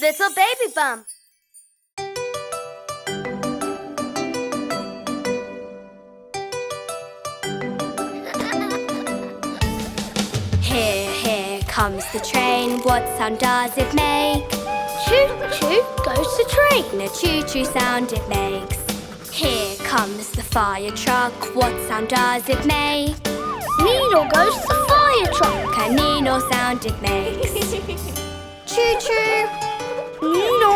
Little Baby Bum. Here comes the train. What sound does it make? Choo-choo goes the train. A choo-choo sound it makes. Here comes the fire truck. What sound does it make? Nino goes the fire truck. A Nino sound it makes. Choo-choo, Nino.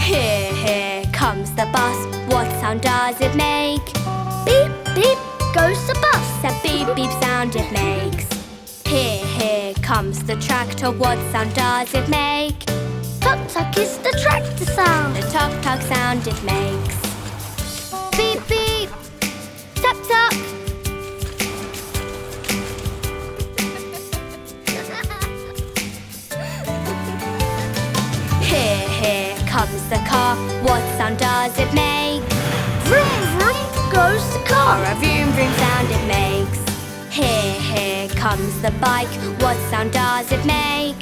Here comes the bus. What sound does it make? Beep, beep goes the bus. A beep, beep sound it makes. Here comes the tractor. What sound does it make? Tuk-tuk is the tractor sound. The tuk-tuk sound it makes. Beep, beep, tuk-tuk. Here comes the car. What sound does it make? Vroom, vroom goes the car. A vroom, vroom sound it makes. Here comes the bike. What sound does it make?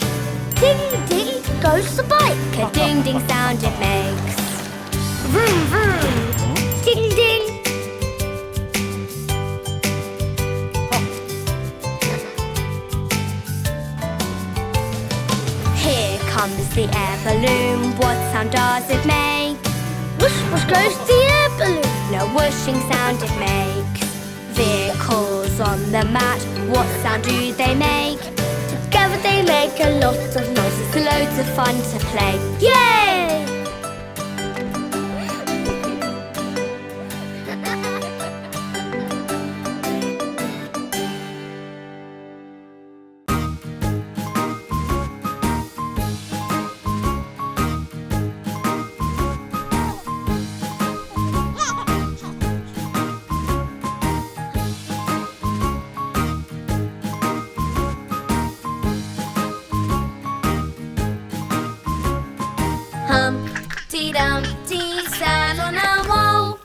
Ding, ding goes the bike. A ding, ding sound it makes. Vroom, vroom, ding, ding. Here comes the air balloon. What sound does it make? Whoosh, whoosh goes the air balloon. No whooshing sound it makes. Vehicles on the mat. What sound do they make? Together they make a lot of noise. It's loads of fun to play. Yay! Humpty Dumpty sat on a wall.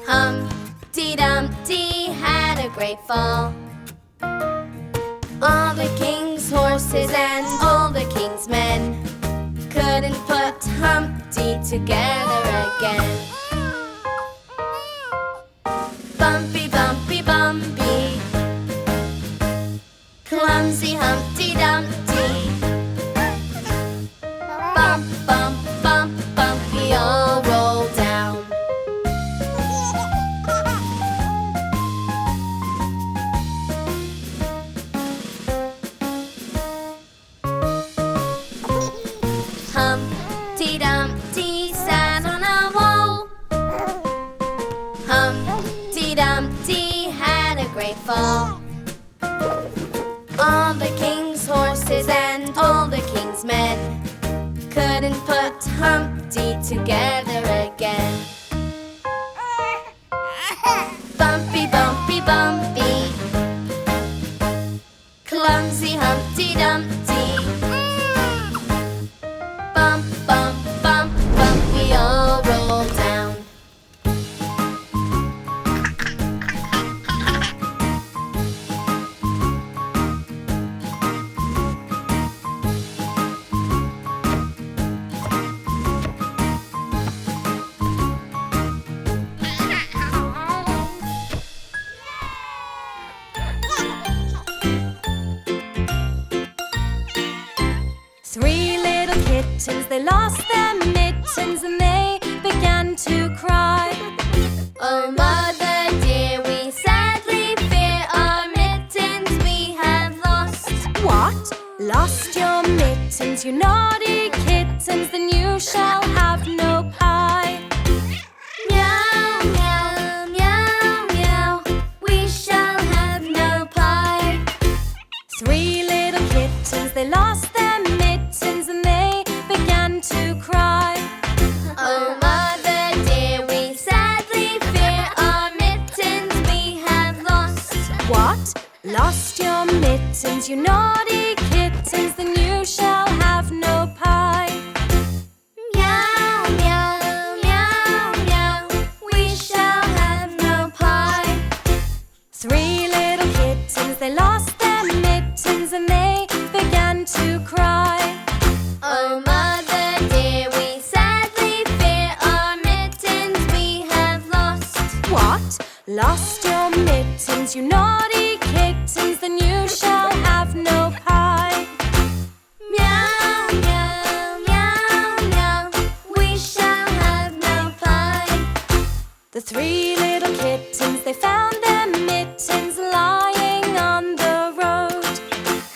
Humpty Dumpty had a great fall. All the king's horses and all the king's men couldn't put Humpty together again. Bumpy, bumpy, bumpy, clumsy Humpty Dumpty. Bump, bump, bump, bump, we all roll down. Humpty Dumpty sat on a wall. Humpty Dumpty had a great fall. All the king's horses and all the king's men couldn't put Humpty together again. Bumpy, bumpy, bumpy, clumsy Humpty Dumpty. Bump, bump, bump, bump, we all roll down. Three little kittens, they lost their mittens and they began to cry. Oh, mother dear, we sadly fear our mittens we have lost. What? Lost your mittens, you naughty kittens, then you shall have no pie. Meow, meow, meow, meow, we shall have no pie. Three little kittens, they lost their mittens and they began to cry. Oh, mother dear, we sadly fear our mittens we have lost. What? Lost your mittens, you naughty kittens, then you shall have no pie. Meow, meow, meow, meow, we shall have no pie. Lost your mittens, you naughty kittens, then you shall have no pie. Meow, meow, meow, meow, we shall have no pie. The three little kittens, they found their mittens lying on the road.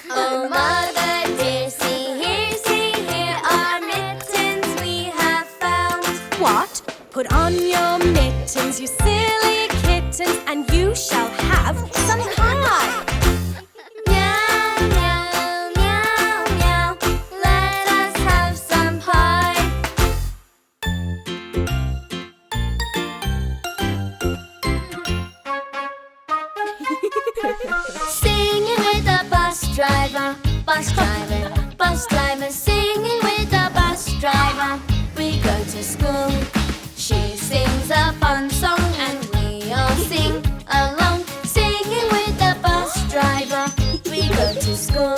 Oh, mother dear, see here are mittens we have found. What? Put on your mittens, you silly kittens, and you shall have some pie. Meow, meow, meow, meow, let us have some pie. Singing with the bus driver, bus driver, bus driver. Singing with the bus driver, we go to school. She sings a fun song and we all sing along. Singing with the bus driver, we go to school.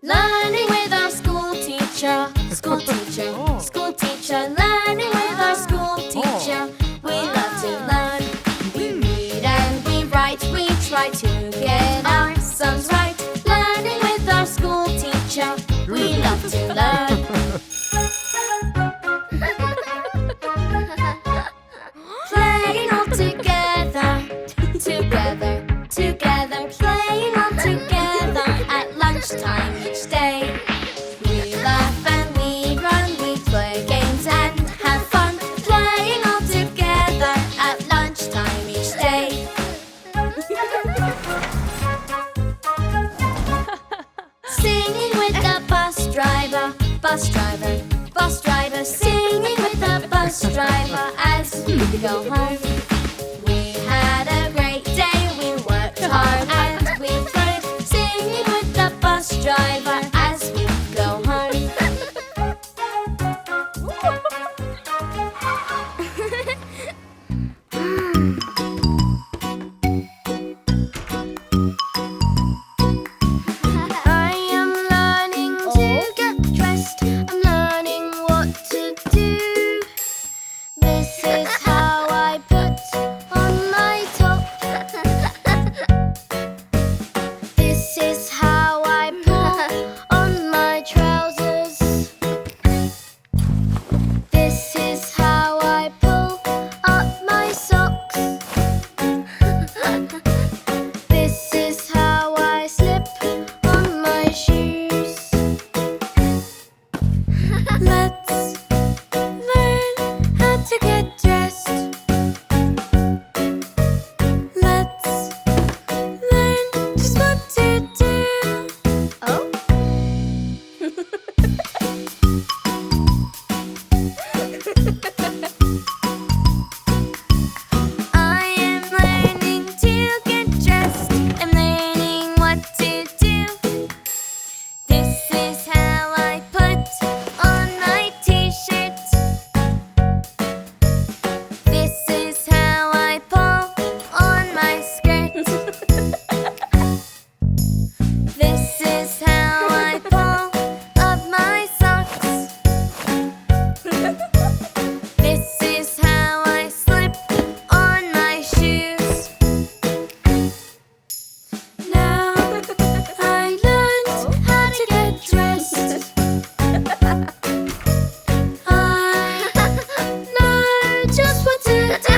Learning with our school teacher, school teacher, school teacher. Learning with our school teacher, we love to learn. We read and we write, we try to get our sums right. Learning with our school teacher, we love to learn. Playing all together, together, together. Playing all together at lunchtime each day. We laugh and we run, we play games and have fun. Playing all together at lunchtime each day. Singing with the bus driver, bus driver, bus driver. Singing with the bus driver as we go home. We had a great day, we worked hard and we played. Singing with the bus driver as we go home. I am learning to get dressed. I'm learning what to do. This is how I put on my top. This is how I pull on my trousers. This is how I pull up my socks. This is how I slip on my shoes. Let's learn how to get dressed. Let's learn just what to do. Oh? I am learning to get dressed. I'm learning what to do. This is how I put on my t-shirt. This is how I pull on my skirt. This is how I pull up my socks. This is how I slip on my shoes. Now I learned how to get dressed. I know just what to do.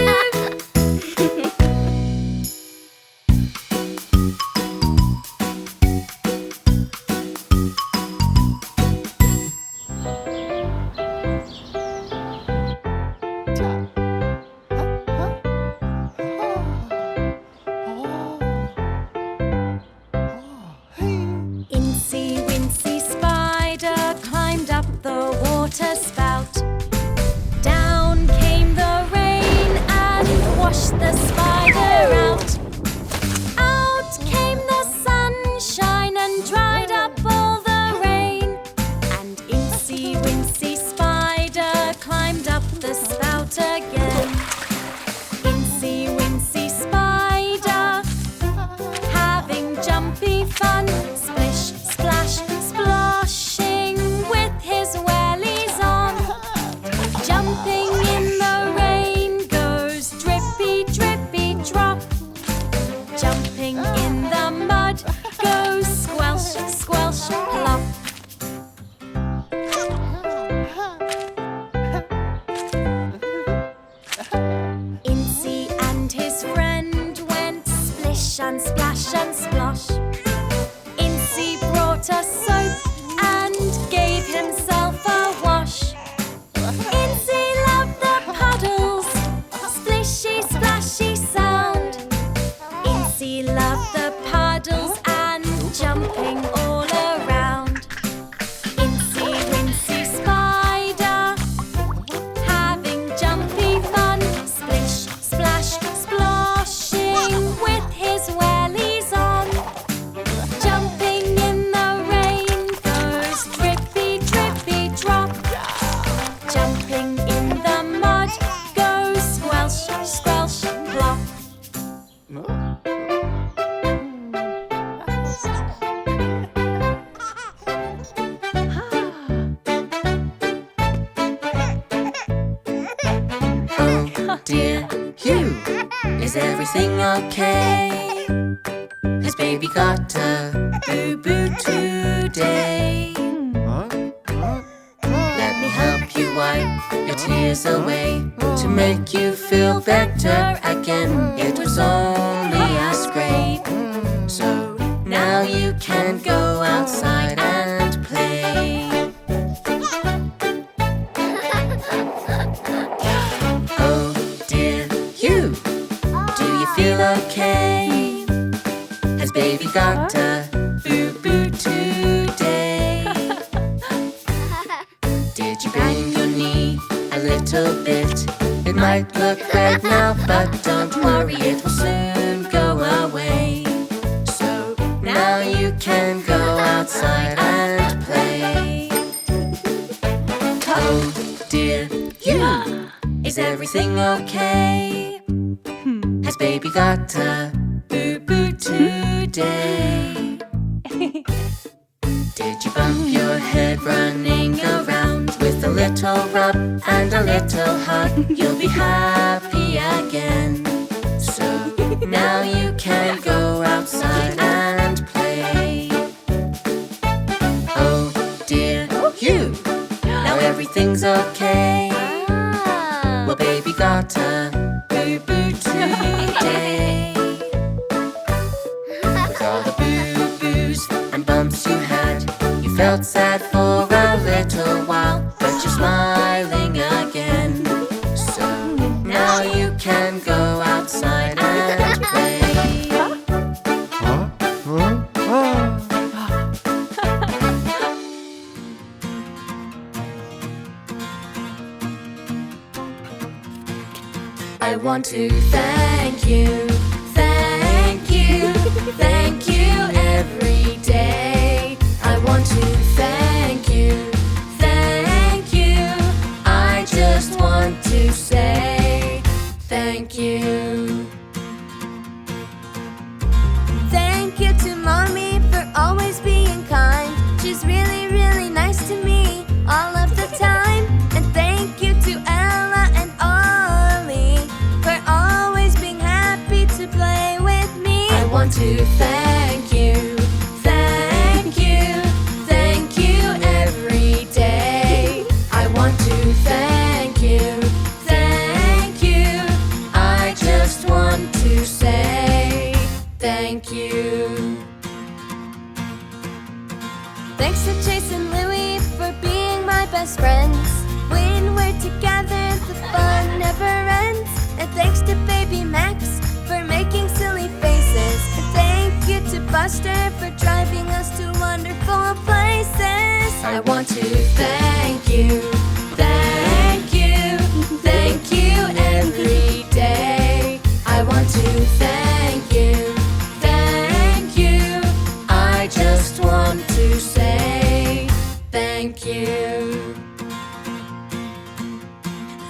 Incy Wincy Spider climbed up the water spout. Down came the rain and washed the spider out. Out came the sunshine and dried up all the rain. And Incy Wincy Spider climbed up the spout again. Incy Wincy Spider, having jumpy fun, splish, splash, sploshing with his wellies on. Is everything okay? Has baby got a boo-boo today? Let me help you wipe your tears away to make you feel better again. It was only a scrape, so now you can go outside and play. Oh dear you, do you feel okay? Has baby got a boo-boo today? Did you bang your knee a little bit? It might look red now, but don't worry, it will soon go away. So now you can go outside and play. Oh dear you, is everything okay? Has baby got a boo-boo today? Did you bump your head running around with a little rub and a little hug? You'll be happy again. So now you can go outside and play. Oh dear you, now everything's okay. Well, baby got a boo-boo today. With all the boo-boos and bumps you had, you felt sad for a little while, but you're smiling again. So now you can go outside and play. I want to thank you, thank you, thank you every day. I want to thank you, thank you. I just want to say thank you. Thank you to Mommy for always being kind. She's really, really nice to me all of the time. And thank you to Ella and Ollie for always being happy to play with me. I want to thank you, thank you, thank you every day. I want to thank you, thank you. I just want to say thank you. Thanks to Chase and Louie for being my best friends. When we're together, the fun never ends. And thanks to Baby Max for making silly faces. And thank you to Buster for driving us to wonderful places. I want to thank you, thank you, thank you every day. I want to thank you, thank you. I just want to say thank you.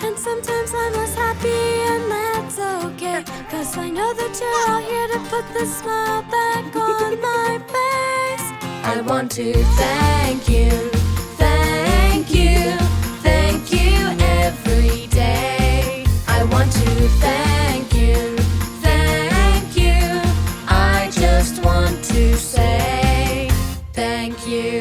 And sometimes I'm less happy and that's okay, 'cause I know that you're all here to put the smile back on my face. I want to thank you, thank you, thank you every day. I want to thank you, thank you. I just want to say thank you.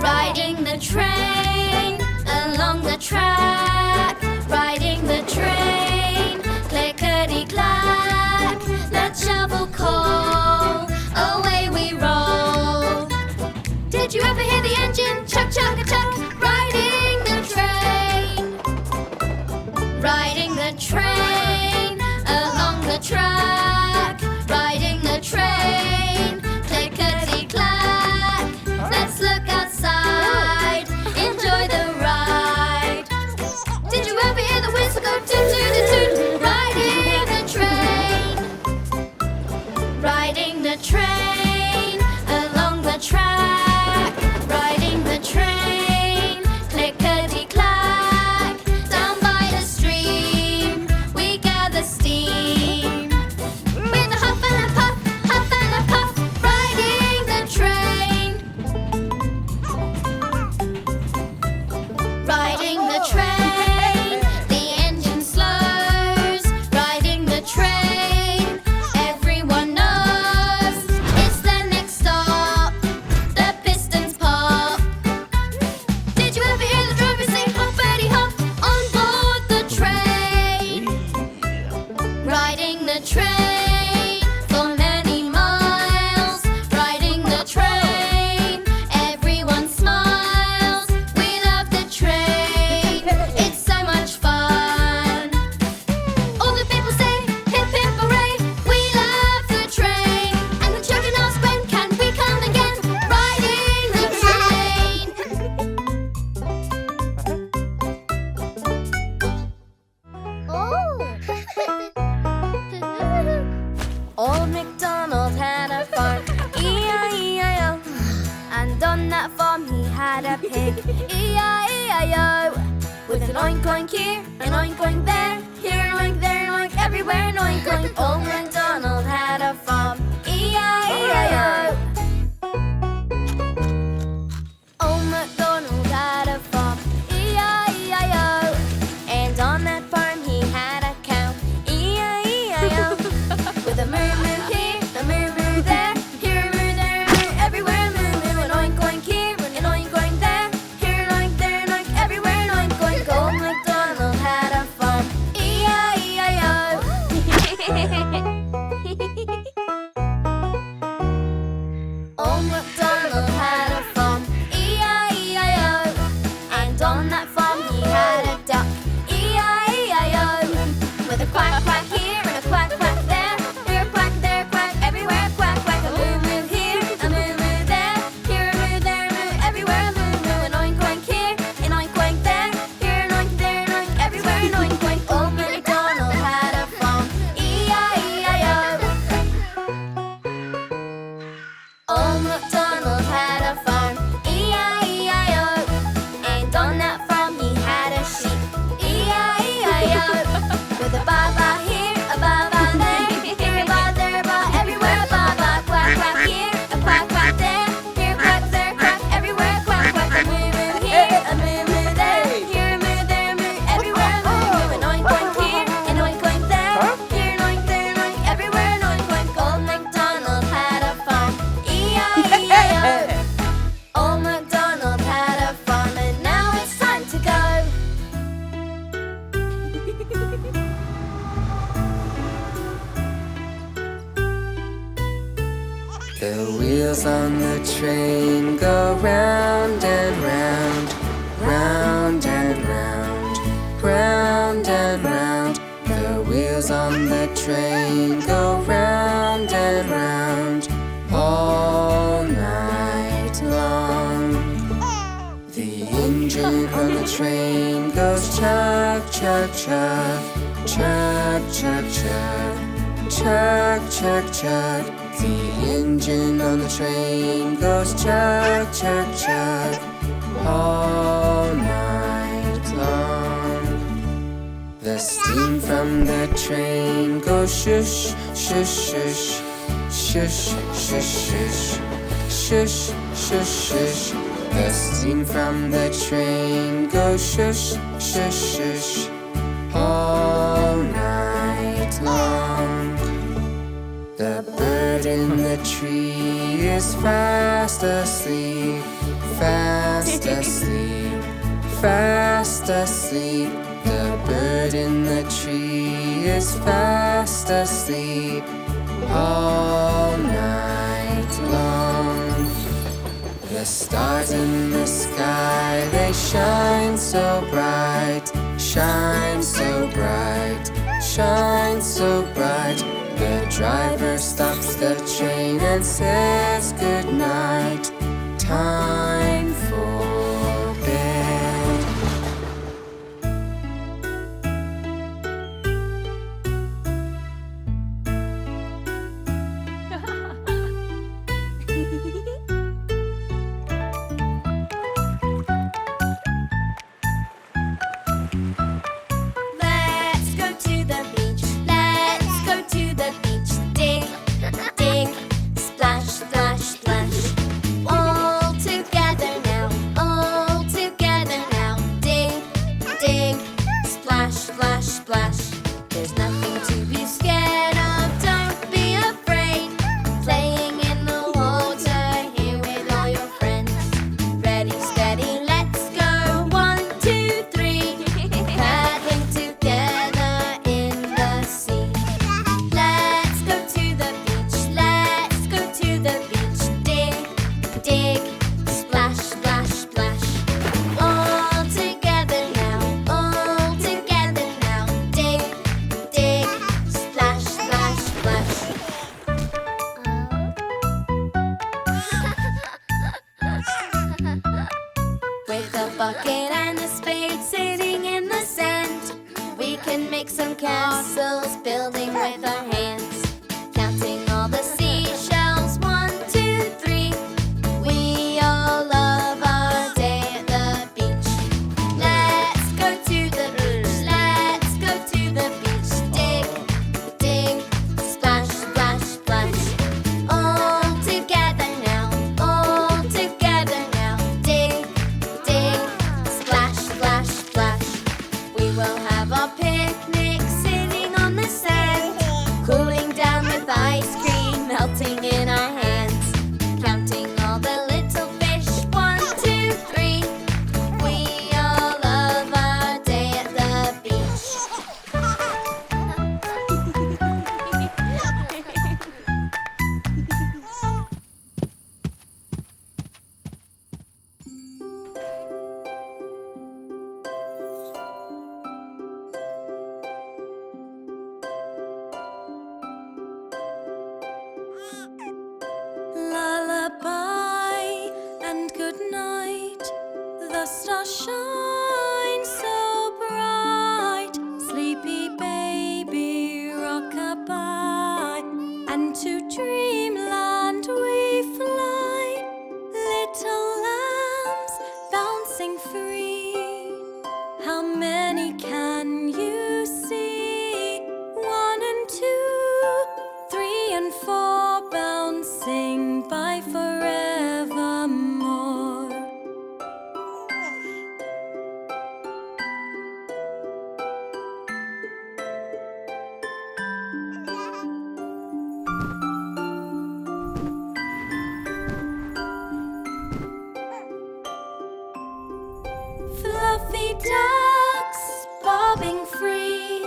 Riding the train along the track, riding the train, click pig. E-I-E-I-O. With an oink oink here, an oink oink there, here an oink, there an oink, everywhere an oink oink. Old MacDonald had a farm. E-I-E-I-O. Old MacDonald had a farm. E-I-E-I-O. And on that farm he had a cow. E-I-E-I-O. With a moo moo here, a moo moo there, here a moo, there a moo, everywhere a moo moo. An oink oink here, an oink oink there, here an oink, there an oink, everywhere an oink oink. Old MacDonald had a farm. E-I-E-I-O. Old MacDonald had a farm. E-I-E-I-O. And on that farm he had a duck. E-I-E-I-O. With a quack quack here and a quack quack there, here a quack, there a quack, everywhere a quack quack. A moo moo here, a moo moo there, here a moo, there a moo, everywhere a moo moo. An oink oink here, an oink oink there, here an oink, there an oink, everywhere an oink oink. Old MacDonald had a farm. E-I-E-I-O. Old MacDonald had a farm. E-I-E-I-O. And on that farm he had a sheep. E-I-E-I-O. With a ba-ba here, a ba-ba there, here a ba, there a ba, everywhere a ba-ba. Quack quack here, a quack quack there, here a quack, there a quack, everywhere a quack quack. A moo moo here, a moo moo there, here a moo, there a moo, everywhere a moo moo. An oink oink here, an oink oink there, here an oink, there an oink, everywhere an oink oink. Old MacDonald had a farm. E-I-E-I-O. Old MacDonald had a farm, and now it's time to go. The wheels on the train go round and round, round and round, round and round. The wheels on the train go round and round all night long. The engine on the train goes chug, chug, chug, chug, chug, chug, chug, chug, chug. The engine on the train goes chug, chug, chug all night long. The steam from the train goes shush, shush, shush, shush, shush, shush, shush, shush, shush. The steam from the train goes shush, shush, shush all night long. The bird in the tree is fast asleep, fast asleep, fast asleep. The bird in the tree is fast asleep all night long. The stars in the sky, they shine so bright, shine so bright, shine so bright. The driver stops the train and says good night. Time for bed. Let's go to the beach. Let's go to the beach. Dig, dig, splash, splash, splash. All together now. All together now. Dig, dig, splash, splash, splash. There's nothing to be scared of. Don't be afraid. Playing in the water here with all your friends. Ready, steady, let's go. 1, 2, 3. Paddling together in the sea. Let's go to the beach. Let's go to the beach. Dig, dig, splash, splash, splash. All together now. All together now. Dig, dig, splash, splash, splash. With a bucket and a spade sitting in the sand, we can make some castles building with our hands. Counting all the seashells, 1, 2, 3. We all love our day at The stars shine so bright. Sleepy baby, rock-a-bye. And to dreamland we fly. Little lambs bouncing free. How many can you see? 1 and 2, 3 and 4, bouncing by forevermore. Fluffy ducks bobbing free.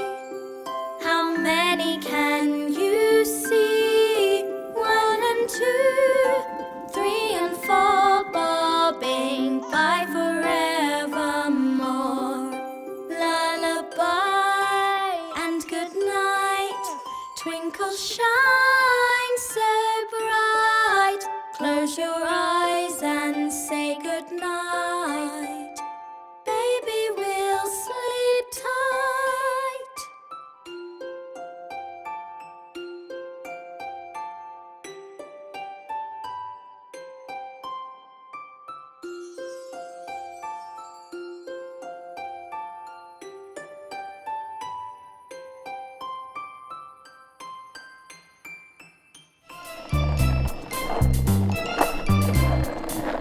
How many can you see? 1 and 2, 3 and 4, bobbing by forevermore. Lullaby and good night. Twinkle, shine so bright. Close your eyes and say good night. Baby will sleep tight.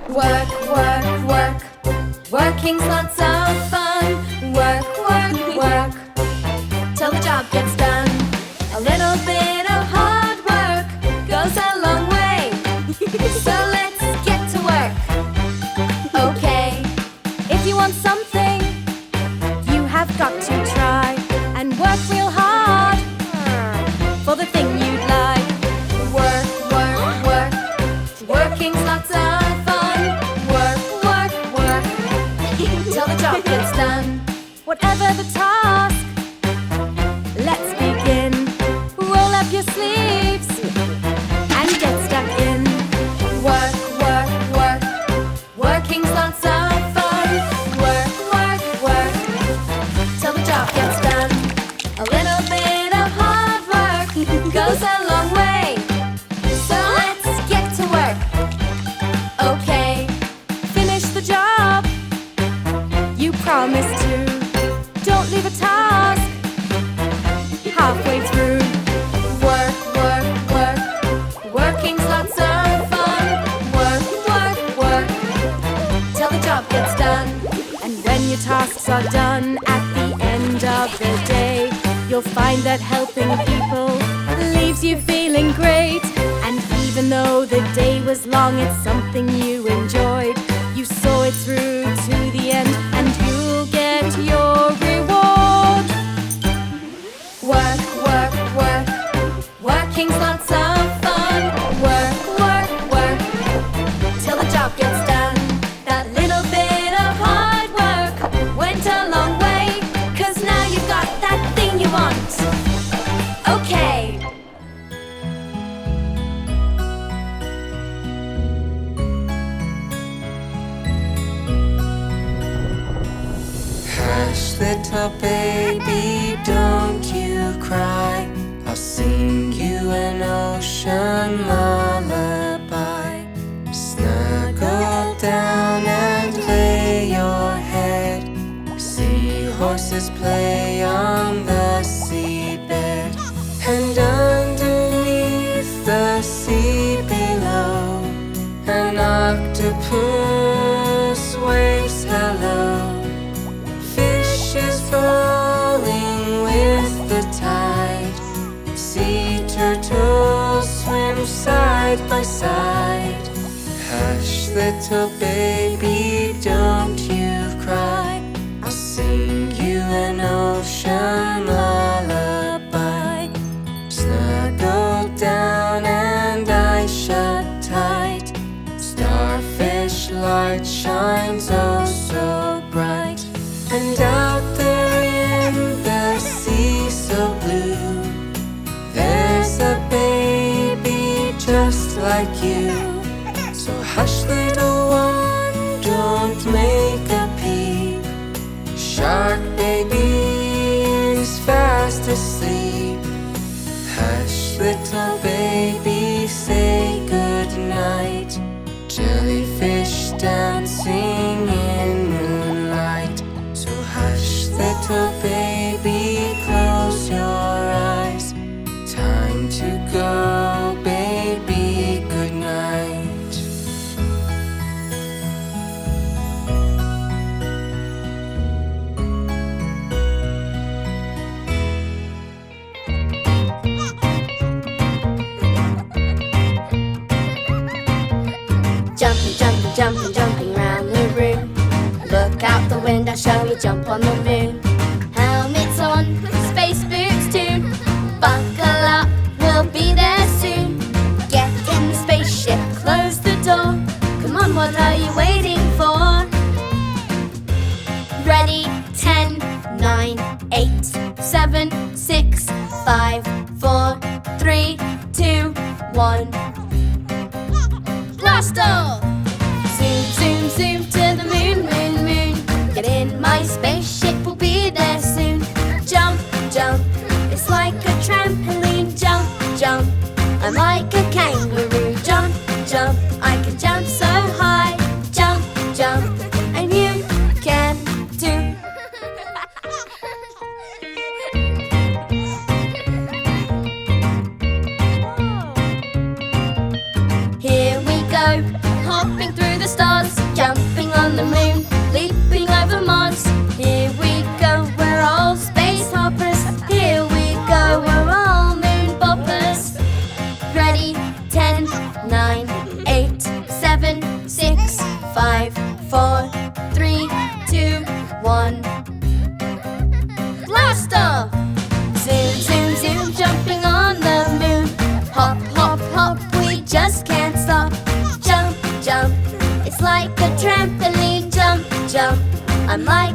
Work, work, work. Working's lots of fun. Work, work, work, till the job gets done. A little bit of hard work goes a long way. So let's get to work. Okay, if you want something, you have got to try and work real hard for the thing you'd like. Work, work, work. Working's lots of fun. Work, work, work, till the job gets done. Whatever the task, let's begin. Roll up your sleeves and get stuck in. Work, work, work. Working's lots of fun. Work, work, work, till the job gets done. A little bit of hard work goes a long way. So let's get to work. Okay, finish the job you promised to. Don't leave a task halfway through. Work, work, work. Working's lots of fun. Work, work, work, till the job gets done. And when your tasks are done at the end of the day, you'll find that helping people leaves you feeling great. And even though the day was long, it's something you enjoyed. You saw it through to the end, and you'll get your reward. Work, work, work. Working's lots of fun. Work, work, work, till the job gets done. That little bit of hard work went a long way, 'cause now you've got that thing you want. Okay. Hush, little baby, don't you cry. I'll sing you an ocean lullaby. Snuggle down and lay your head. See horses play on the seabed. And underneath the sea below, an octopus waves hello. Fishes falling with the tide. Sea turtles swim side by side. Hush, little baby, don't you cry. I'll sing you an ocean lullaby. Snuggle down and eyes shut tight. Starfish light shines oh so bright. And out there in the sea so blue, there's a baby just like you. So hush, little one, don't make a baby say goodnight. Jellyfish dancing in moonlight. So hush, little baby, close your eyes. Time to go, baby, goodnight. Jumping, jumping, jumping, jumping round the room. Look out the window, shall we jump on the moon? Helmets on, space boots too. Buckle up, we'll be there soon. Get in the spaceship, close the door. Come on, what are you waiting for? Ready, 10, 9, 8, 7, 6, 5, 4, 3, 2, 1. Blast off! Zoom, zoom, zoom to the moon, moon, moon. Get in my spaceship, we'll be there soon. Jump, jump, it's like a trampoline. Jump, jump, I'm like a kangaroo. Jump, jump, I can jump so high. Jump, jump, and you can too. Here we go, hopping through the stars, jumping on the moon, leaping over Mars. Here we go, we're all space hoppers. Here we go, we're all moon boppers. Ready, 10, 9, 8, 7, 6, 5, 4, 3, 2, 1. Blast off! Zoom, zoom, zoom, jumping on the moon. Hop, hop, hop, we just can't stop. Jump, jump, it's like a trampoline. Jump, jump, I'm like